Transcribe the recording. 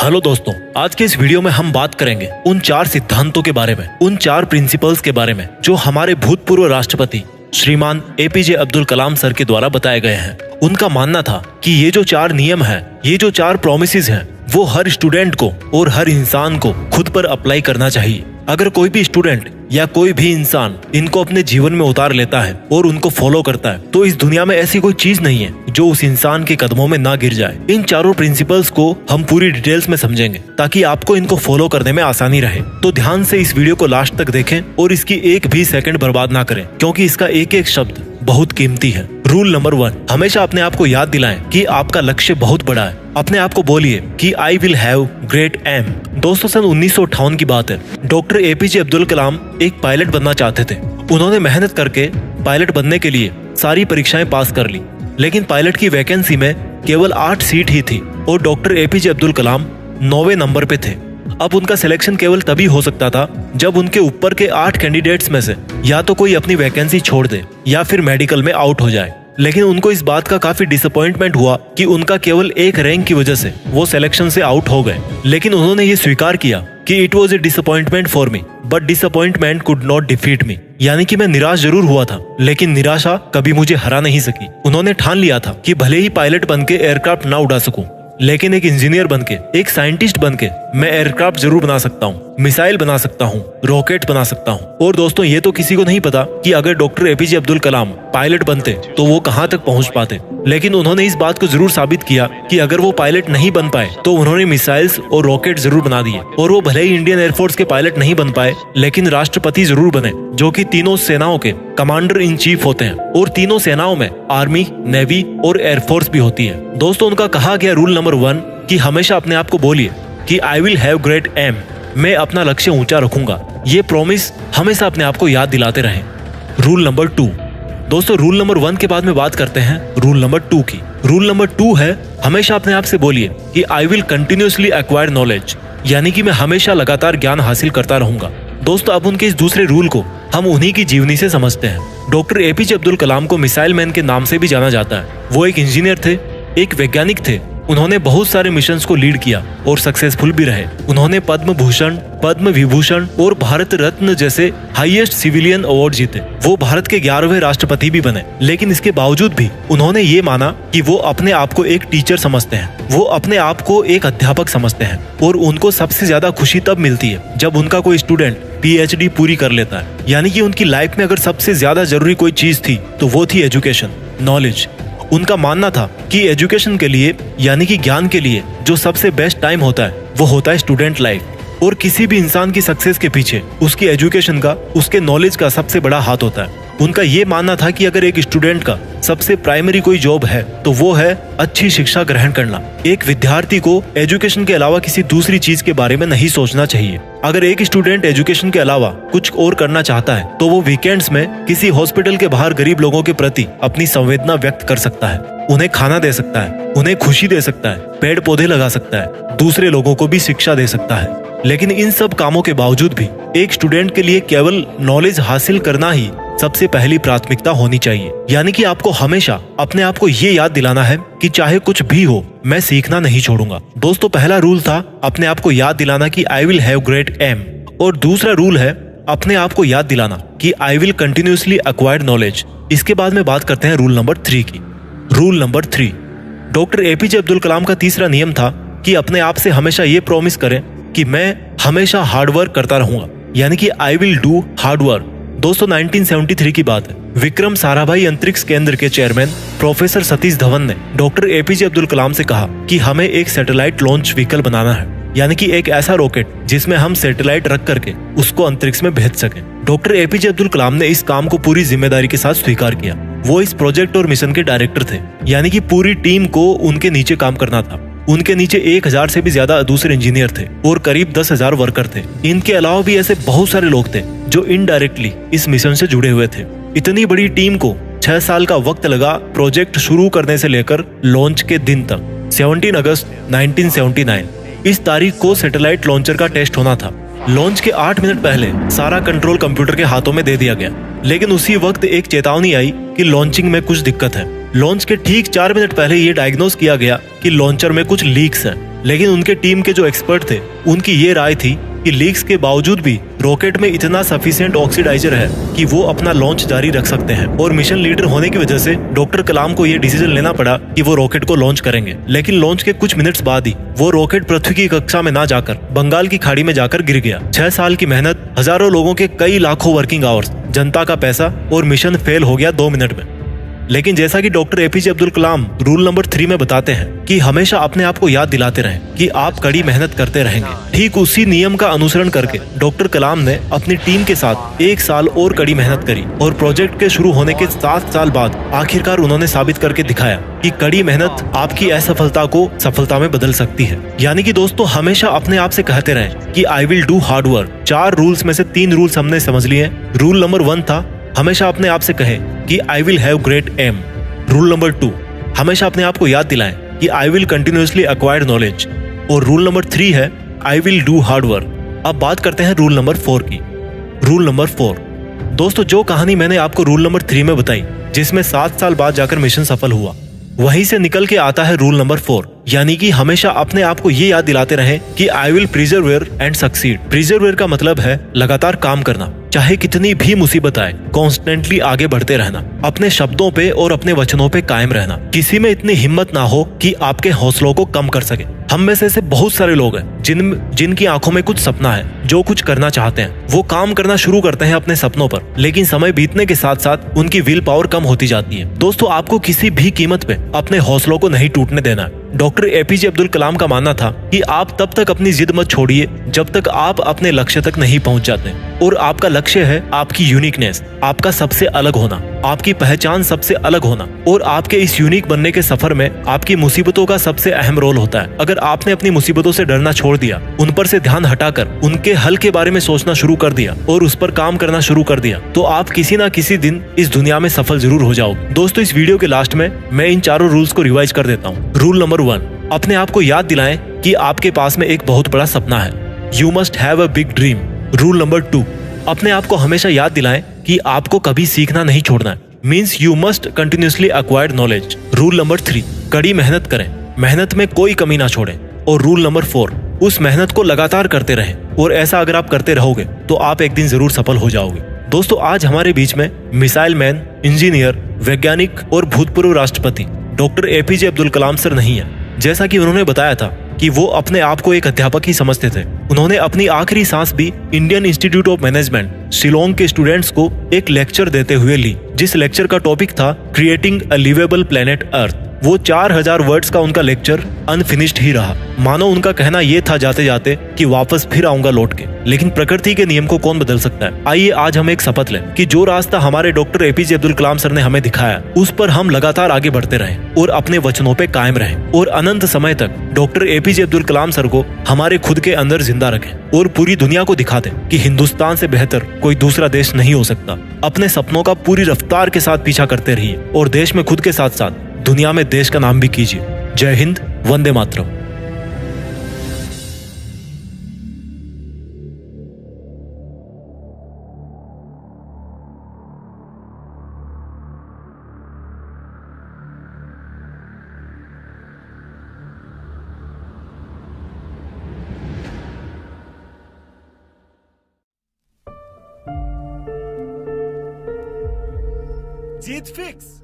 Hello दोस्तों, आज के इस वीडियो में हम बात करेंगे उन 4 सिद्धांतों के बारे में, उन 4 प्रिंसिपल्स के बारे में जो हमारे भूतपूर्व राष्ट्रपति श्रीमान एपीजे अब्दुल कलाम सर के द्वारा बताए गए हैं। उनका मानना था कि ये जो 4 नियम हैं, ये जो 4 प्रॉमिसेस हैं, वो हर स्टूडेंट को और हर इंसान को खुद पर अप्लाई करना चाहिए। अगर कोई भी स्टूडेंट या कोई भी इंसान इनको अपने जीवन में उतार लेता है और उनको फॉलो करता है तो इस दुनिया में ऐसी कोई चीज नहीं है जो उस इंसान के कदमों में ना गिर जाए। इन चारों प्रिंसिपल्स को हम पूरी डिटेल्स में समझेंगे ताकि आपको इनको फॉलो करने में आसानी रहे। तो ध्यान से इस वीडियो को लास्ट तक देखें और इसकी एक भी सेकंड बर्बाद ना करें, क्योंकि इसका एक एक शब्द बहुत कीमती है। रूल नंबर 1, हमेशा अपने आप को याद दिलाएं कि आपका लक्ष्य बहुत बड़ा है। अपने आप को बोलिए कि I will have great aim. दोस्तों, सन 1958 की बात है। डॉक्टर एपीजे अब्दुल कलाम एक पायलट बनना चाहते थे। उन्होंने मेहनत करके पायलट बनने के लिए सारी परीक्षाएं पास कर ली, लेकिन पायलट की वैकेंसी में केवल 8 सीट ही थी और डॉक्टर एपीजे अब्दुल कलाम 9वें नंबर पे थे। अब उनका सिलेक्शन केवल तभी हो सकता था जब उनके ऊपर के 8 कैंडिडेट्स में से या तो कोई अपनी वैकेंसी छोड़ दे या फिर मेडिकल में आउट हो जाए। लेकिन उनको इस बात का काफी डिसअपॉइंटमेंट हुआ कि उनका केवल एक रैंक की वजह से वो सिलेक्शन से आउट हो गए। लेकिन उन्होंने ये स्वीकार किया कि it was a disappointment for me but disappointment could not defeat me, यानी कि मैं निराश जरूर हुआ था लेकिन निराशा कभी मुझे हरा नहीं सकी। उन्होंने ठान लिया था कि भले ही पायलट बनके एयरक्राफ्ट ना उड़ा सकूं, लेकिन एक इंजीनियर बनके, एक साइंटिस्ट बनके मैं एयरक्राफ्ट जरूर बना सकता हूँ, मिसाइल बना सकता हूँ, रॉकेट बना सकता हूँ। और दोस्तों, ये तो किसी को नहीं पता कि अगर डॉक्टर एपीजे अब्दुल कलाम पायलट बनते तो वो कहाँ तक पहुँच पाते। लेकिन उन्होंने इस बात को जरूर साबित किया कि अगर वो पायलट नहीं बन पाए तो उन्होंने मिसाइल्स और रॉकेट जरूर बना दिए। और वो भले ही इंडियन एयरफोर्स के पायलट नहीं बन पाए, लेकिन राष्ट्रपति जरूर बने, जो कि तीनों सेनाओं के कमांडर इन चीफ होते हैं। और तीनों सेनाओं में आर्मी, नेवी और एयरफोर्स भी होती है। दोस्तों, उनका कहा गया रूल नंबर 1 कि हमेशा अपने आप को बोलिए कि I will have great aim, मैं अपना लक्ष्य ऊंचा रखूंगा। ये प्रॉमिस हमेशा अपने आप को याद दिलाते रहें। रूल नंबर 2, दोस्तों, रूल नंबर 1 के बाद में बात करते हैं रूल नंबर 2 की। रूल नंबर 2 है हमेशा अपने आप से बोलिए कि I will continuously acquire knowledge, यानी कि मैं हमेशा लगातार ज्ञान हासिल करता रहूंगा। दोस्तों, अब उनके इस दूसरे रूल को हम उन्हीं की जीवनी से समझते हैं। डॉक्टर एपीजे अब्दुल कलाम को मिसाइल मैन के नाम से भी जाना जाता है। वो एक इंजीनियर थे, एक वैज्ञानिक थे। उन्होंने बहुत सारे मिशंस को लीड किया और सक्सेसफुल भी रहे। उन्होंने पद्म भूषण, पद्म विभूषण और भारत रत्न जैसे हाईएस्ट सिविलियन अवार्ड जीते। वो भारत के 11वें राष्ट्रपति भी बने। लेकिन इसके बावजूद भी उन्होंने ये माना कि वो अपने आप को एक टीचर समझते हैं, वो अपने आप को एक अध्यापक समझते हैं। और उनको सबसे ज्यादा खुशी तब मिलती है जब उनका कोई स्टूडेंट PhD पूरी कर लेता है। यानी कि उनकी लाइफ में अगर सबसे ज्यादा जरूरी कोई चीज थी तो वो थी एजुकेशन, नॉलेज। उनका मानना था कि एजुकेशन के लिए, यानी कि ज्ञान के लिए, जो सबसे बेस्ट टाइम होता है वो होता है स्टूडेंट लाइफ। और किसी भी इंसान की सक्सेस के पीछे उसकी एजुकेशन का, उसके नॉलेज का सबसे बड़ा हाथ होता है। उनका ये मानना था कि अगर एक स्टूडेंट का सबसे प्राइमरी कोई जॉब है तो वो है अच्छी शिक्षा ग्रहण करना। एक विद्यार्थी को एजुकेशन के अलावा किसी दूसरी चीज के बारे में नहीं सोचना चाहिए। अगर एक स्टूडेंट एजुकेशन के अलावा कुछ और करना चाहता है तो वो वीकेंड्स में किसी हॉस्पिटल के बाहर गरीब लोगों के प्रति अपनी संवेदना व्यक्त कर सकता है, उन्हें खाना दे सकता है, उन्हें खुशी दे सकता है, पेड़ पौधे लगा सकता है, दूसरे लोगों को भी शिक्षा दे सकता है। लेकिन इन सब कामों के बावजूद भी एक स्टूडेंट के लिए केवल नॉलेज हासिल करना ही सबसे पहली प्राथमिकता होनी चाहिए। यानी कि आपको हमेशा अपने आप को ये याद दिलाना है कि चाहे कुछ भी हो, मैं सीखना नहीं छोड़ूंगा। दोस्तों, पहला रूल था अपने आप को याद दिलाना कि I will have great aim, और दूसरा रूल है अपने आप को याद दिलाना कि I will continuously acquire knowledge. इसके बाद में बात करते हैं रूल नंबर 3 की। Rule number 3, doctor APJ Abdul Kalam का तीसरा नियम था कि अपने आप से हमेशा ये प्रॉमिस करें कि मैं हमेशा हार्ड वर्क करता रहूंगा, यानी कि I will do hard work. दोस्तों, 1973 की बात है। विक्रम साराभाई अंतरिक्ष केंद्र के चेयरमैन प्रोफेसर सतीश धवन ने डॉक्टर एपीजे अब्दुल कलाम से कहा कि हमें एक सैटेलाइट लॉन्च व्हीकल बनाना है, यानी कि एक ऐसा रॉकेट जिसमें हम सैटेलाइट रख करके उसको अंतरिक्ष में भेज सकें। डॉक्टर एपीजे अब्दुल कलाम ने इस काम को पूरी जिम्मेदारी के साथ स्वीकार किया। वो इस प्रोजेक्ट और मिशन के डायरेक्टर थे, यानी कि पूरी टीम को उनके नीचे काम करना था। उनके नीचे 1000 से भी ज्यादा दूसरे इंजीनियर थे और करीब 10,000 वर्कर थे। इनके अलावा भी ऐसे बहुत सारे लोग थे जो इनडायरेक्टली इस मिशन से जुड़े हुए थे। इतनी बड़ी टीम को 6 साल का वक्त लगा प्रोजेक्ट शुरू करने से लेकर लॉन्च के दिन तक। 17 अगस्त 1979 इस तारीख को सैटेलाइट लॉन्चर का टेस्ट होना था। लॉन्च के 8 मिनट पहले सारा कंट्रोल कंप्यूटर के हाथों में दे दिया गया, लेकिन उसी वक्त एक चेतावनी आई कि लॉन्चिंग में कुछ दिक्कत है। लॉन्च के ठीक 4 मिनट पहले ये डायग्नोस किया गया कि लॉन्चर में कुछ लीक्स हैं। लेकिन उनके टीम के जो एक्सपर्ट थे उनकी ये राय थी कि लीक्स के बावजूद भी रॉकेट में इतना सफिशिएंट ऑक्सीडाइजर है कि वो अपना लॉन्च जारी रख सकते हैं। और मिशन लीडर होने की वजह से डॉक्टर कलाम को ये डिसीजन लेना पड़ा कि वो रॉकेट को लॉन्च करेंगे। लेकिन लॉन्च के कुछ मिनट्स बाद ही वो रॉकेट पृथ्वी की कक्षा में ना जाकर बंगाल की खाड़ी में जाकर गिर गया। 6 साल की मेहनत, हजारों लोगों के कई लाखों वर्किंग आवर्स, जनता का पैसा और मिशन फेल हो गया 2 मिनट में। लेकिन जैसा कि डॉक्टर एपीजे अब्दुल कलाम रूल नंबर 3 में बताते हैं कि हमेशा अपने आप को याद दिलाते रहें कि आप कड़ी मेहनत करते रहेंगे। ठीक उसी नियम का अनुसरण करके डॉक्टर कलाम ने अपनी टीम के साथ 1 साल और कड़ी मेहनत करी और प्रोजेक्ट के शुरू होने के 7 साल बाद आखिरकार उन्होंने साबित करके दिखाया कि कड़ी मेहनत आपकी असफलता को सफलता में बदल सकती है। यानी कि दोस्तों, हमेशा अपने आप से कहते रहें कि I will do hard work. 4 rules में से 3 रूल्स हमने समझ लिए। रूल नंबर 1 था, हमेशा अपने आप से कहें कि I will have great aim. Rule number 2, हमेशा अपने आप को याद दिलाएं कि I will continuously acquire knowledge. और रूल नंबर 3 है I will do hard work. अब बात करते हैं रूल नंबर 4 की। रूल नंबर 4, दोस्तों, जो कहानी मैंने आपको रूल नंबर 3 में बताई, जिसमें 7 साल बाद जाकर मिशन सफल हुआ, वहीं से निकल के आता है रूल नंबर 4, यानी कि हमेशा अपने आप को ये याद दिलाते रहें कि आई विल प्रिजर्वेयर एंड सक्सीड। प्रिजर्वेयर का मतलब है लगातार काम करना, चाहे कितनी भी मुसीबत आए, कॉन्स्टेंटली आगे बढ़ते रहना, अपने शब्दों पे और अपने वचनों पे कायम रहना। किसी में इतनी हिम्मत ना हो कि आपके हौसलों को कम कर सके। हम में से ऐसे बहुत सारे लोग हैं जिनकी आंखों में कुछ सपना है, जो कुछ करना चाहते हैं, वो काम करना शुरू करते हैं अपने सपनों पर, लेकिन समय बीतने के साथ साथ उनकी विल पावर कम होती जाती है। दोस्तों, आपको किसी भी कीमत पे अपने हौसलों को नहीं टूटने देना है। डॉक्टर एपीजे अब्दुल कलाम का मानना था कि आप तब तक अपनी जिद मत छोड़िए जब तक आप अपने लक्ष्य तक नहीं पहुंच जाते। और आपका लक्ष्य है आपकी यूनिकनेस, आपका सबसे अलग होना, आपकी पहचान सबसे अलग होना। और आपके इस यूनिक बनने के सफर में आपकी मुसीबतों का सबसे अहम रोल होता है। अगर आपने अपनी मुसीबतों से डरना छोड़ दिया, उन पर से ध्यान हटाकर उनके हल के बारे में सोचना शुरू कर दिया और उस पर काम करना शुरू कर दिया, तो आप किसी ना किसी दिन इस दुनिया में सफल जरूर हो जाओगे। दोस्तों, इस वीडियो के लास्ट में मैं इन 4 रूल्स को रिवाइज कर देता हूँ। रूल नंबर 1, अपने आप को याद दिलाएं कि आपके पास में एक बहुत बड़ा सपना है। You must have a big dream. Rule number 2, अपने आप को हमेशा याद दिलाएं कि आपको कभी सीखना नहीं छोड़ना है। Means you must continuously acquire knowledge. Rule number 3, कड़ी मेहनत करें, मेहनत में कोई कमी ना छोड़ें। और रूल नंबर 4, उस मेहनत को लगातार करते रहें। और ऐसा अगर आप करते रहोगे तो आप एक दिन जरूर सफल हो जाओगे। दोस्तों, आज हमारे बीच में मिसाइल मैन, इंजीनियर, वैज्ञानिक और भूतपूर्व राष्ट्रपति डॉक्टर एपीजे अब्दुल कलाम सर नहीं है। जैसा कि उन्होंने बताया था कि वो अपने आप को एक अध्यापक ही समझते थे। उन्होंने अपनी आखिरी सांस भी Indian institute of management Shillong के स्टूडेंट्स को एक लेक्चर देते हुए ली, जिस लेक्चर का टॉपिक था creating a livable planet Earth. वो 4000 वर्ड्स का उनका लेक्चर अनफिनिश्ड ही रहा। मानो उनका कहना ये था जाते जाते कि वापस फिर आऊंगा लौट के। लेकिन प्रकृति के नियम को कौन बदल सकता है। आइए आज हम एक शपथ लें कि जो रास्ता हमारे डॉक्टर एपीजे अब्दुल कलाम सर ने हमें दिखाया, उस पर हम लगातार आगे बढ़ते रहें और अपने वचनों पे कायम रहें और अनंत समय तक डॉक्टर एपीजे अब्दुल कलाम सर को हमारे खुद के अंदर जिंदा रखें और पूरी दुनिया को दिखा दें कि हिंदुस्तान से बेहतर कोई दूसरा देश नहीं हो सकता। अपने सपनों का पूरी रफ्तार के साथ पीछा करते रहिए और देश में खुद के साथ साथ दुनिया में देश का नाम भी कीजिए। जय हिंद, वंदे मातरम। जीत फिक्स।